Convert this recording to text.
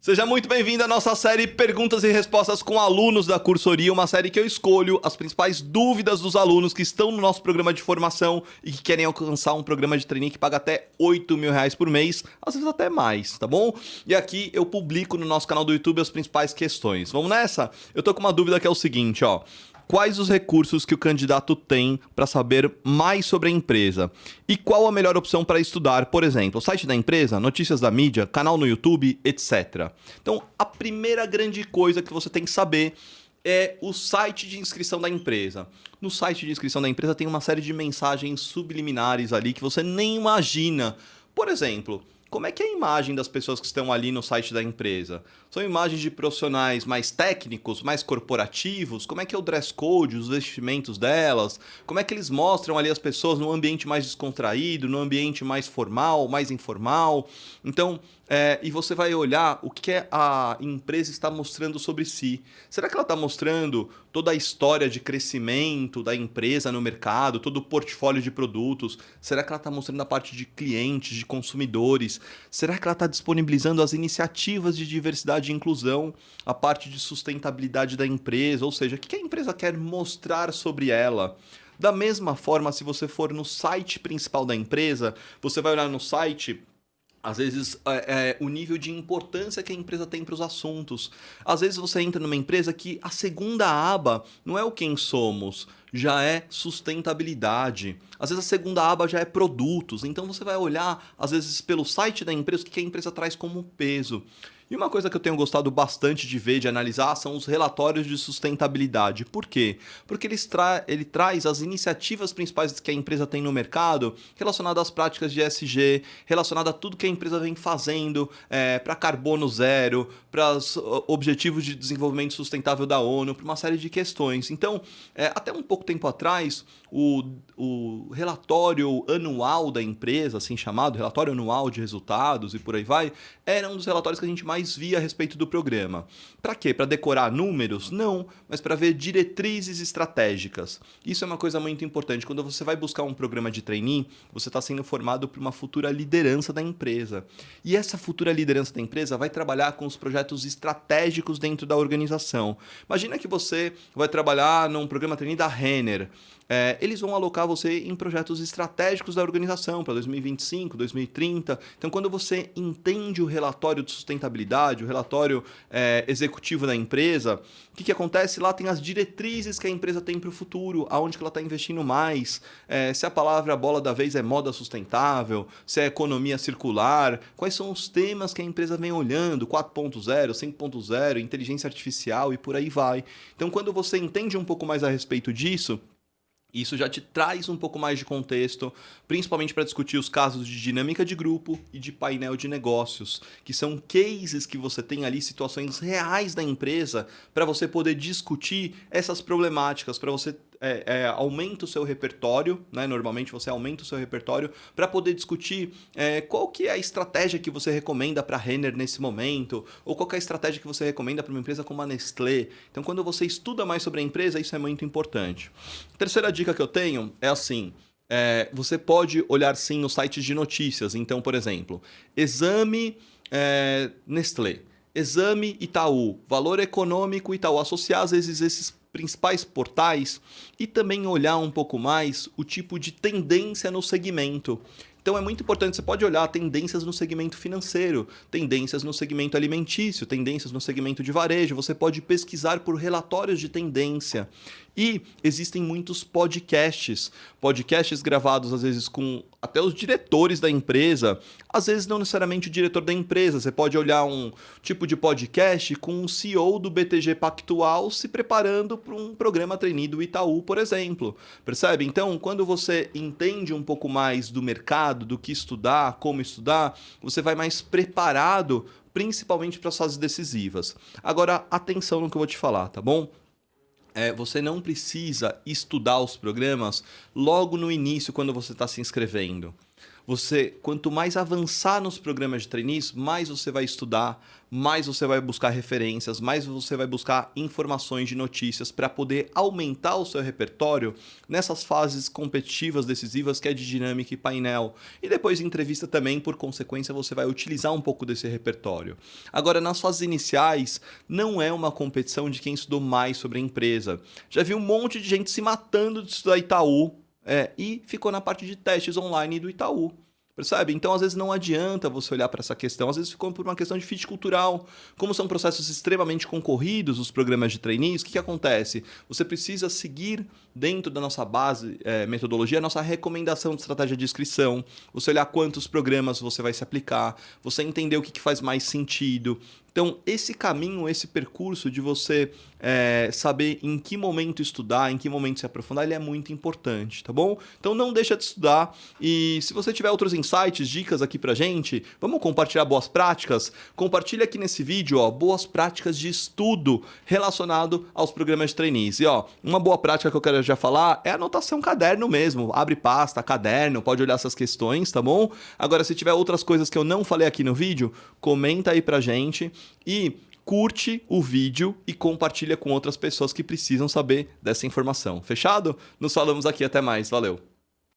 Seja muito bem-vindo à nossa série Perguntas e Respostas com alunos da Cursoria, uma série que eu escolho as principais dúvidas dos alunos que estão no nosso programa de formação e que querem alcançar um programa de trainee que paga até R$ 8.000 por mês, às vezes até mais, tá bom? E aqui eu publico no nosso canal do YouTube as principais questões. Vamos nessa? Eu tô com uma dúvida que é o seguinte, ó. Quais os recursos que o candidato tem para saber mais sobre a empresa? E qual a melhor opção para estudar, por exemplo, o site da empresa, notícias da mídia, canal no YouTube, etc. Então, a primeira grande coisa que você tem que saber é o site de inscrição da empresa. No site de inscrição da empresa tem uma série de mensagens subliminares ali que você nem imagina. Por exemplo, como é que é a imagem das pessoas que estão ali no site da empresa? São imagens de profissionais mais técnicos, mais corporativos? Como é que é o dress code, os vestimentos delas? Como é que eles mostram ali as pessoas no ambiente mais descontraído, no ambiente mais formal, mais informal? Então, e você vai olhar o que a empresa está mostrando sobre si. Será que ela está mostrando toda a história de crescimento da empresa no mercado, todo o portfólio de produtos? Será que ela está mostrando a parte de clientes, de consumidores? Será que ela está disponibilizando as iniciativas de diversidade e inclusão, a parte de sustentabilidade da empresa? Ou seja, o que a empresa quer mostrar sobre ela? Da mesma forma, se você for no site principal da empresa, você vai olhar no site, às vezes, o nível de importância que a empresa tem para os assuntos. Às vezes você entra numa empresa que a segunda aba não é o quem somos, já é sustentabilidade. Às vezes a segunda aba já é produtos. Então você vai olhar, às vezes, pelo site da empresa, o que a empresa traz como peso. E uma coisa que eu tenho gostado bastante de ver, de analisar, são os relatórios de sustentabilidade. Por quê? Porque ele traz as iniciativas principais que a empresa tem no mercado relacionadas às práticas de ESG, relacionada a tudo que a empresa vem fazendo para carbono zero, para os objetivos de desenvolvimento sustentável da ONU, para uma série de questões. Então, até um pouco tempo atrás, o relatório anual da empresa, assim chamado, relatório anual de resultados e por aí vai, era um dos relatórios que a gente mais via a respeito do programa. Para quê? Para decorar números? Não, mas para ver diretrizes estratégicas. Isso é uma coisa muito importante. Quando você vai buscar um programa de trainee, você está sendo formado por uma futura liderança da empresa. E essa futura liderança da empresa vai trabalhar com os projetos estratégicos dentro da organização. Imagina que você vai trabalhar num programa trainee da Renner. Eles vão alocar você em projetos estratégicos da organização para 2025, 2030. Então, quando você entende o relatório de sustentabilidade, o relatório executivo da empresa, o que acontece? Lá tem as diretrizes que a empresa tem para o futuro, aonde que ela está investindo mais, se a palavra bola da vez é moda sustentável, se é economia circular, quais são os temas que a empresa vem olhando, 4.0, 5.0, inteligência artificial e por aí vai. Então, quando você entende um pouco mais a respeito disso, isso já te traz um pouco mais de contexto, principalmente para discutir os casos de dinâmica de grupo e de painel de negócios, que são cases que você tem ali, situações reais da empresa, para você poder discutir essas problemáticas, para você aumenta o seu repertório, né? Normalmente você aumenta o seu repertório para poder discutir qual que é a estratégia que você recomenda para a Renner nesse momento, ou qual que é a estratégia que você recomenda para uma empresa como a Nestlé. Então, quando você estuda mais sobre a empresa, isso é muito importante. Terceira dica que eu tenho é assim, você pode olhar sim nos sites de notícias. Então, por exemplo, Exame Nestlé, Exame Itaú, Valor Econômico Itaú, associar às vezes esses principais portais e também olhar um pouco mais o tipo de tendência no segmento. Então é muito importante, você pode olhar tendências no segmento financeiro, tendências no segmento alimentício, tendências no segmento de varejo, você pode pesquisar por relatórios de tendência. E existem muitos podcasts gravados às vezes com até os diretores da empresa, às vezes não necessariamente o diretor da empresa, você pode olhar um tipo de podcast com um CEO do BTG Pactual se preparando para um programa trainee do Itaú, por exemplo. Percebe? Então, quando você entende um pouco mais do mercado, do que estudar, como estudar, você vai mais preparado, principalmente para as fases decisivas. Agora, atenção no que eu vou te falar, tá bom? Você não precisa estudar os programas logo no início, quando você está se inscrevendo. Quanto mais avançar nos programas de trainees, mais você vai estudar, mais você vai buscar referências, mais você vai buscar informações de notícias para poder aumentar o seu repertório nessas fases competitivas, decisivas, que é de dinâmica e painel. E depois entrevista também, por consequência, você vai utilizar um pouco desse repertório. Agora, nas fases iniciais, não é uma competição de quem estudou mais sobre a empresa. Já vi um monte de gente se matando de estudar Itaú, e ficou na parte de testes online do Itaú. Percebe? Então, às vezes, não adianta você olhar para essa questão. Às vezes, ficou por uma questão de fit cultural. Como são processos extremamente concorridos, os programas de trainees, o que acontece? Você precisa seguir dentro da nossa base, metodologia, a nossa recomendação de estratégia de inscrição. Você olhar quantos programas você vai se aplicar. Você entender o que faz mais sentido. Então, esse caminho, esse percurso de você saber em que momento estudar, em que momento se aprofundar, ele é muito importante, tá bom? Então, não deixa de estudar. E se você tiver outros insights, dicas aqui pra gente, vamos compartilhar boas práticas? Compartilha aqui nesse vídeo, boas práticas de estudo relacionado aos programas de trainees. E, uma boa prática que eu quero já falar é anotação caderno mesmo. Abre pasta, caderno, pode olhar essas questões, tá bom? Agora, se tiver outras coisas que eu não falei aqui no vídeo, comenta aí pra gente e curte o vídeo e compartilha com outras pessoas que precisam saber dessa informação. Fechado? Nos falamos aqui, até mais. Valeu!